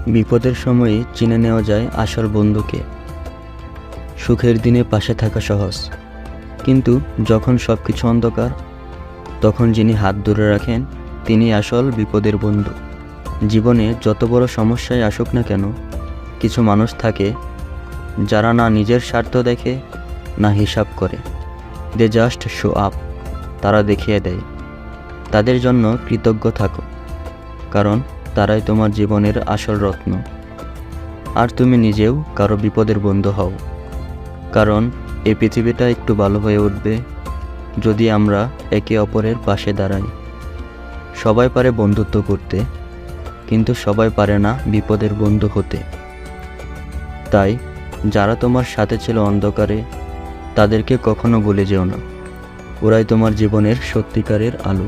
বিপদের সময়ে চিনে নেওয়া যায় আসল বন্ধুকে। সুখের দিনে পাশে থাকা সহজ, কিন্তু যখন সবকিছু অন্ধকার, তখন যিনি হাত ধরে রাখেন তিনি আসল বিপদের বন্ধু। জীবনে যত বড় সমস্যায় আসুক না কেন, কিছু মানুষ থাকে যারা না নিজের স্বার্থ দেখে না হিসাব করে। They just show up. তারা দেখিয়ে দেয়। তাদের জন্য কৃতজ্ঞ থাকো, কারণ তারাই তোমার জীবনের আসল রত্ন। আর তুমি নিজেও কারো বিপদের বন্ধু হও, কারণ এই পৃথিবীটা একটু ভালো হয়ে উঠবে যদি আমরা একে অপরের পাশে দাঁড়াই। সবাই পারে বন্ধুত্ব করতে, কিন্তু সবাই পারে না বিপদের বন্ধু হতে। তাই যারা তোমার সাথে ছিল অন্ধকারে, তাদেরকে কখনো ভুলে যেও না। ওরাই তোমার জীবনের সত্যিকারের আলো।